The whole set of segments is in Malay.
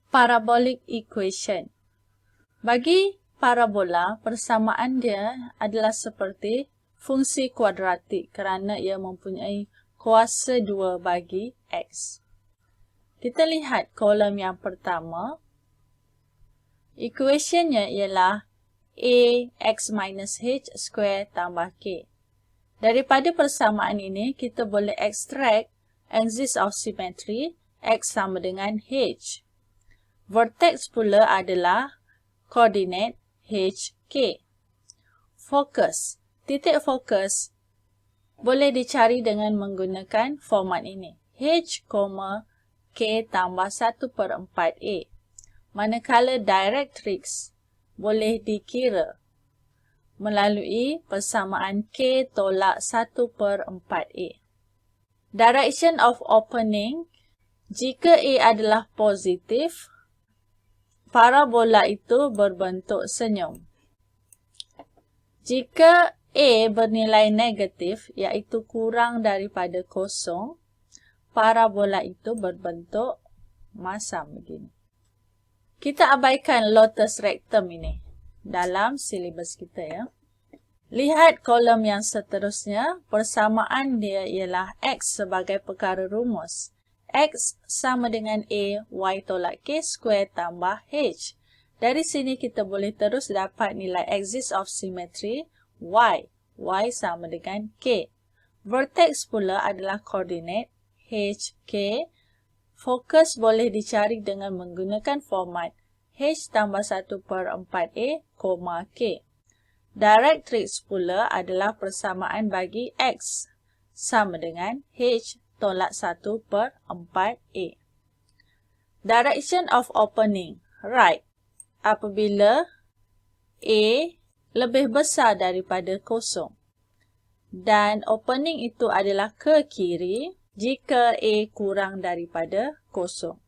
Parabolic equation. Bagi parabola, persamaan dia adalah seperti fungsi kuadratik kerana ia mempunyai kuasa 2 bagi X. Kita lihat kolom yang pertama. Equationnya ialah Ax minus H square tambah K. Daripada persamaan ini, kita boleh ekstrak axis of symmetry X sama dengan H. Vertex pula adalah koordinat HK. Fokus. Titik fokus boleh dicari dengan menggunakan format ini. H, K tambah 1/4A. Manakala directrix boleh dikira melalui persamaan K tolak 1/4A. Direction of opening. Jika A adalah positif, parabola itu berbentuk senyum. Jika A bernilai negatif, iaitu kurang daripada kosong, parabola itu berbentuk masam begini. Kita abaikan lotus rectum ini dalam silibus kita ya. Lihat kolom yang seterusnya, persamaan dia ialah X sebagai perkara rumus. X sama dengan A, Y tolak K square tambah H. Dari sini kita boleh terus dapat nilai axis of symmetry Y. Y sama dengan K. Vertex pula adalah koordinat H, K. Fokus boleh dicari dengan menggunakan format H tambah 1/4A, K. Directrix pula adalah persamaan bagi X sama dengan H tolak 1/4A. Direction of opening, right. Apabila A lebih besar daripada kosong dan opening itu adalah ke kiri jika A kurang daripada kosong.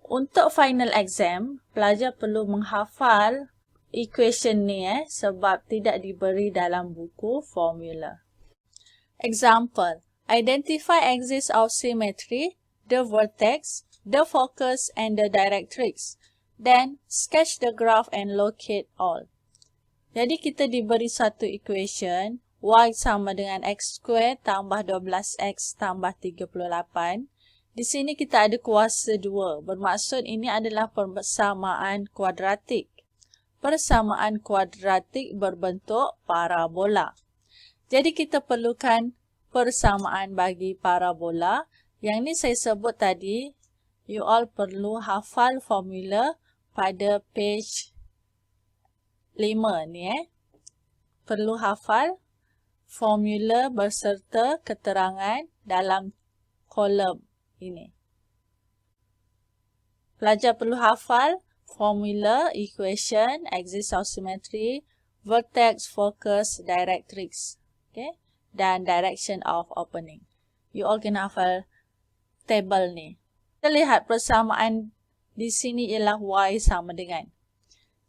Untuk final exam, pelajar perlu menghafal equation ni sebab tidak diberi dalam buku formula. Example. Identify axis of symmetry, the vertex, the focus, and the directrix. Then, sketch the graph and locate all. Jadi, kita diberi satu equation, Y sama dengan X square tambah 12X tambah 38. Di sini kita ada kuasa 2. Bermaksud ini adalah persamaan kuadratik. Persamaan kuadratik berbentuk parabola. Jadi, kita perlukan persamaan bagi parabola. Yang ni saya sebut tadi, you all perlu hafal formula pada page 5 ni Perlu hafal formula berserta keterangan dalam kolom ini. Pelajar perlu hafal formula, equation, axis of symmetry, vertex, focus, directrix. Okay? Dan direction of opening. You all kena hafal table ni. Kita lihat persamaan di sini ialah Y sama dengan.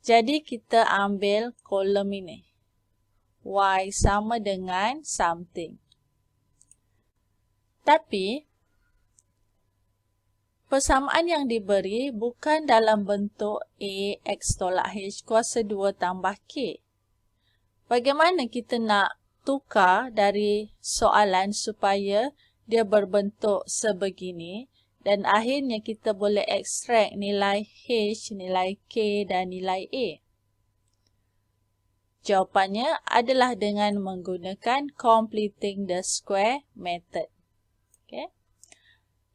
Jadi kita ambil kolom ini. Y sama dengan something. Tapi persamaan yang diberi bukan dalam bentuk A, X tolak H kuasa 2 tambah K. Bagaimana kita nak tukar dari soalan supaya dia berbentuk sebegini dan akhirnya kita boleh ekstrak nilai H, nilai K dan nilai A? Jawapannya adalah dengan menggunakan completing the square method. Okay.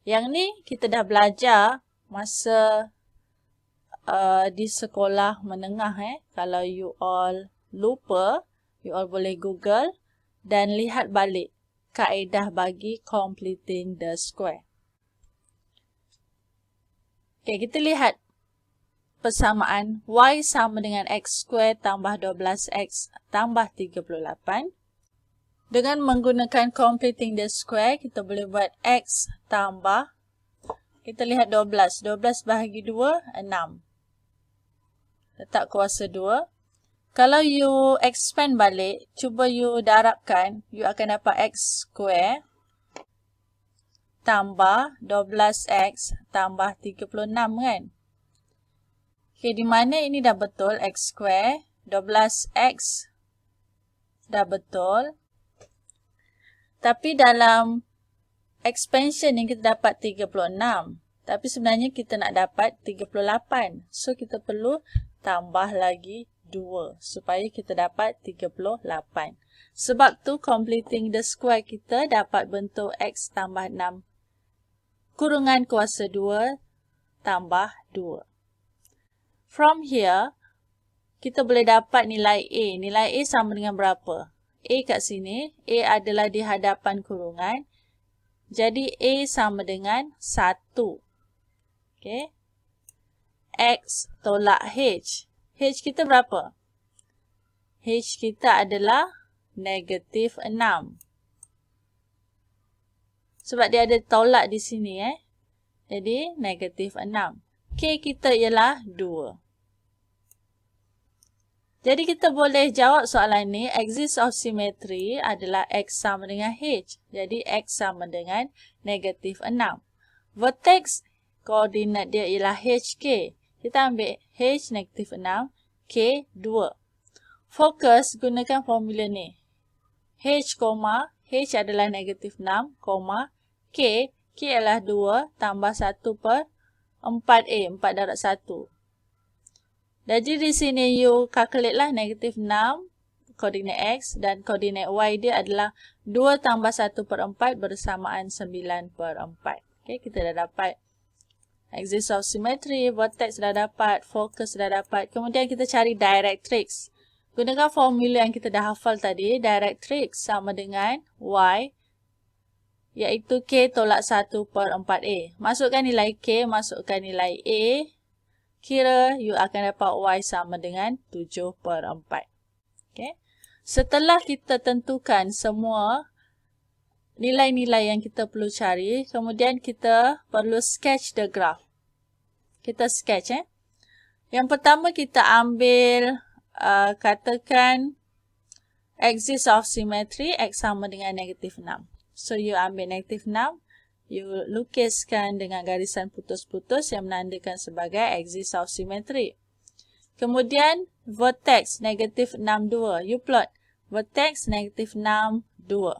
Yang ni kita dah belajar masa di sekolah menengah. Kalau you all lupa, you all boleh Google dan lihat balik kaedah bagi completing the square. Okay, kita lihat persamaan Y sama dengan X square tambah 12X tambah 38. Dengan menggunakan completing the square, kita boleh buat X tambah, kita lihat 12. 12 bahagi 2, 6. Letak kuasa 2. Kalau you expand balik, cuba you darabkan, you akan dapat X square tambah 12X tambah 36 kan? Okay, di mana ini dah betul, X square, 12X dah betul. Tapi dalam expansion ni kita dapat 36. Tapi sebenarnya kita nak dapat 38. So, kita perlu tambah lagi 2 supaya kita dapat 38. Sebab tu, completing the square kita dapat bentuk X tambah 6 kurungan kuasa 2 tambah 2. From here, kita boleh dapat nilai A. Nilai A sama dengan berapa? A kat sini, A adalah di hadapan kurungan. Jadi, A sama dengan 1. Okay. X tolak H. H kita berapa? H kita adalah negatif 6. Sebab dia ada tolak di sini. Jadi, negatif 6. K kita ialah 2. Jadi, kita boleh jawab soalan ni. Axis of symmetry adalah X sama dengan H. Jadi, X sama dengan negatif 6. Vertex koordinat dia ialah HK. Kita ambil H negatif 6, K 2. Fokus gunakan formula ni. H, H adalah negatif 6, K adalah 2 tambah 1 per 4A, 4 darab 1. Jadi di sini you calculate lah negatif 6, koordinat X dan koordinat Y dia adalah 2 tambah 1 per 4 bersamaan 9 per 4. Okay, kita dah dapat axis of symmetry, vertex dah dapat, focus dah dapat. Kemudian kita cari directrix. Gunakan formula yang kita dah hafal tadi. Directrix sama dengan Y, iaitu K tolak 1 per 4A. Masukkan nilai K, masukkan nilai A. Kira you akan dapat Y sama dengan 7 per 4. Okay. Setelah kita tentukan semua nilai-nilai yang kita perlu cari, kemudian kita perlu sketch the graph. Kita sketch. Yang pertama kita ambil, katakan, axis of symmetry, X sama dengan negatif 6. So, you ambil negatif 6, you lukiskan dengan garisan putus-putus yang menandakan sebagai axis of symmetry. Kemudian, vertex negatif 6, 2. You plot vertex negatif 6, 2.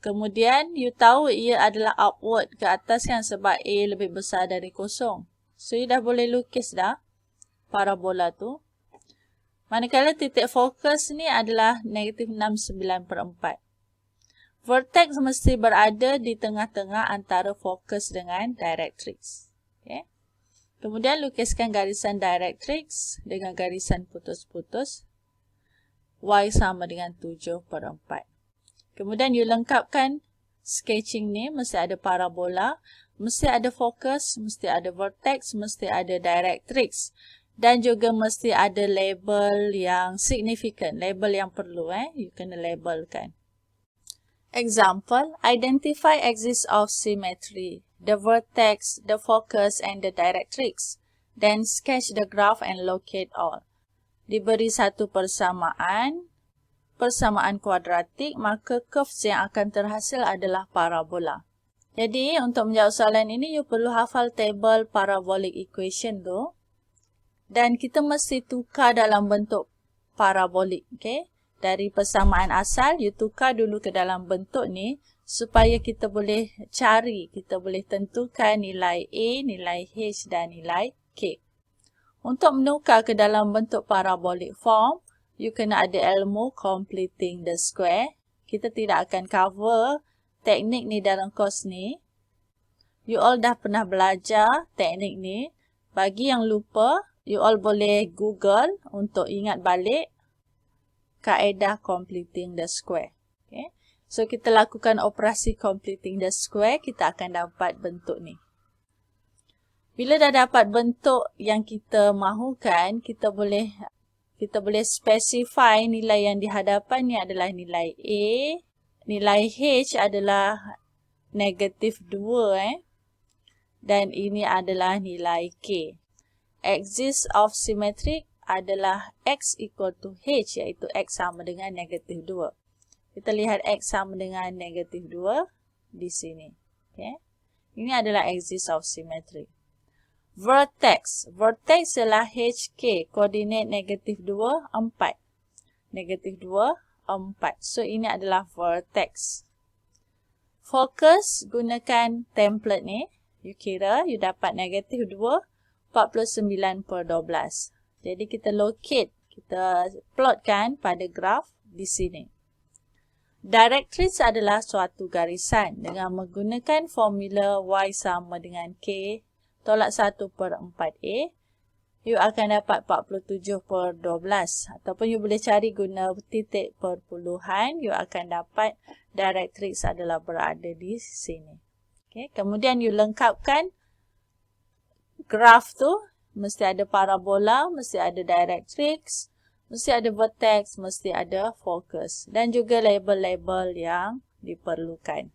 Kemudian, you tahu ia adalah upward ke atas kan sebab A lebih besar dari kosong. So, you dah boleh lukis dah parabola tu. Manakala titik fokus ni adalah negatif 6, 9 per 4. Vertex mesti berada di tengah-tengah antara fokus dengan directrix. Okay. Kemudian, lukiskan garisan directrix dengan garisan putus-putus. Y sama dengan 7 per 4. Kemudian you lengkapkan sketching ni, mesti ada parabola, mesti ada fokus, mesti ada vertex, mesti ada directrix. Dan juga mesti ada label yang significant, label yang perlu, you kena labelkan. Example, identify axis of symmetry, the vertex, the focus and the directrix. Then sketch the graph and locate all. Diberi satu persamaan kuadratik, maka curves yang akan terhasil adalah parabola. Jadi, untuk menjawab soalan ini, you perlu hafal table parabolic equation tu. Dan kita mesti tukar dalam bentuk parabolik. Okay? Dari persamaan asal, you tukar dulu ke dalam bentuk ni, supaya kita boleh cari, kita boleh tentukan nilai A, nilai H dan nilai K. Untuk menukar ke dalam bentuk parabolic form, you kena ada ilmu completing the square. Kita tidak akan cover teknik ni dalam course ni. You all dah pernah belajar teknik ni. Bagi yang lupa, you all boleh Google untuk ingat balik kaedah completing the square. Okay. So, kita lakukan operasi completing the square, kita akan dapat bentuk ni. Bila dah dapat bentuk yang kita mahukan, kita boleh specify nilai yang dihadapan ni adalah nilai A, nilai H adalah negatif 2, dan ini adalah nilai K. Axis of symmetric adalah X equal to H, iaitu X sama dengan negatif 2. Kita lihat X sama dengan negatif 2 di sini. Okay. Ini adalah axis of symmetry. Vertex. Vertex ialah HK. Koordinat negatif 2, 4. Negatif 2, 4. So, ini adalah vertex. Focus, gunakan template ni. You kira, you dapat negatif 2, 49/12. Jadi, kita locate, kita plotkan pada graf di sini. Directrix adalah suatu garisan dengan menggunakan formula Y sama dengan K tolak 1/4A. You akan dapat 47/12. Ataupun you boleh cari guna titik perpuluhan. You akan dapat directrix adalah berada di sini. Okay. Kemudian you lengkapkan graf tu. Mesti ada parabola, mesti ada directrix, mesti ada vertex, mesti ada focus. Dan juga label-label yang diperlukan.